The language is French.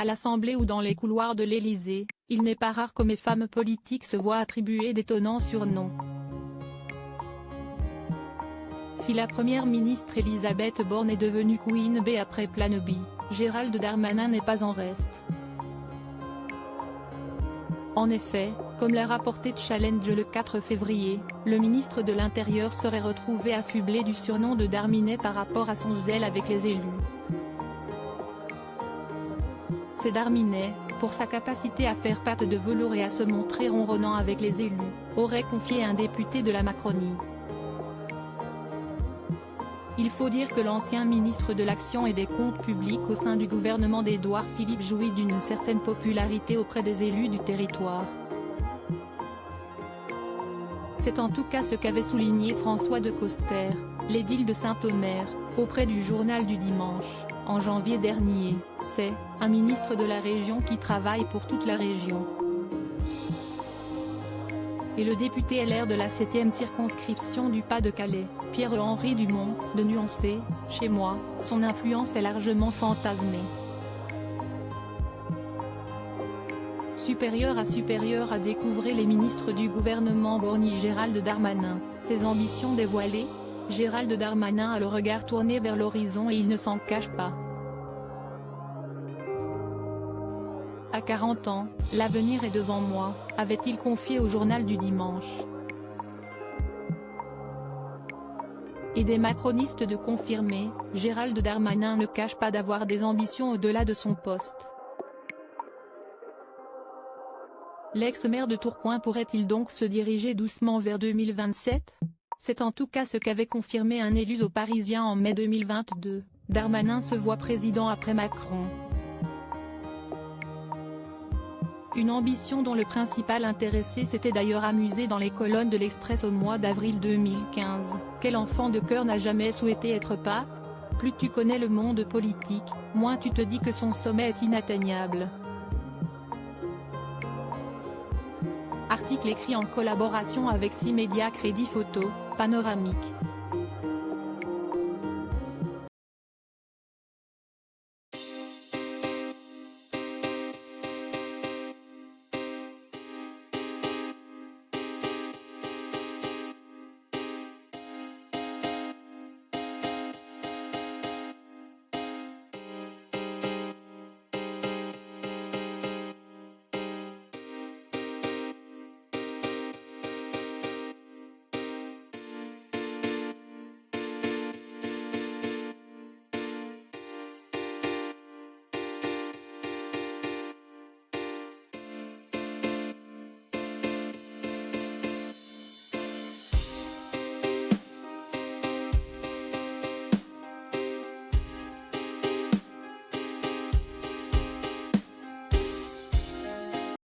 l'Assemblée ou dans les couloirs de l'Élysée, il n'est pas rare que mes femmes politiques se voient attribuer d'étonnants surnoms. Si la première ministre Elisabeth Borne est devenue Queen Bee après Plan B, Gérald Darmanin n'est pas en reste. En effet, comme l'a rapporté Challenge le 4 février, le ministre de l'Intérieur serait retrouvé affublé du surnom de Darminet par rapport à son zèle avec les élus. C'est Darminet, pour sa capacité à faire patte de velours et à se montrer ronronnant avec les élus, aurait confié un député de la Macronie. Il faut dire que l'ancien ministre de l'Action et des Comptes publics au sein du gouvernement d'Édouard Philippe jouit d'une certaine popularité auprès des élus du territoire. C'est en tout cas ce qu'avait souligné François de Coster, l'édile de Saint-Omer, auprès du Journal du Dimanche, en janvier dernier. C'est un ministre de la région qui travaille pour toute la région. Et le député LR de la 7e circonscription du Pas-de-Calais, Pierre-Henri Dumont, de nuancer, chez moi, son influence est largement fantasmée. Supérieur à découvrir les ministres du gouvernement Borny Gérald Darmanin, ses ambitions dévoilées, Gérald Darmanin a le regard tourné vers l'horizon et il ne s'en cache pas. À 40 ans, l'avenir est devant moi, avait-il confié au Journal du Dimanche. Et des macronistes de confirmer, Gérald Darmanin ne cache pas d'avoir des ambitions au-delà de son poste. L'ex-maire de Tourcoing pourrait-il donc se diriger doucement vers 2027 ? C'est en tout cas ce qu'avait confirmé un élu aux Parisiens en mai 2022, Darmanin se voit président après Macron. Une ambition dont le principal intéressé s'était d'ailleurs amusé dans les colonnes de l'Express au mois d'avril 2015. Quel enfant de cœur n'a jamais souhaité être pape ? Plus tu connais le monde politique, moins tu te dis que son sommet est inatteignable. Article écrit en collaboration avec 6 médias Crédit Photo, Panoramique.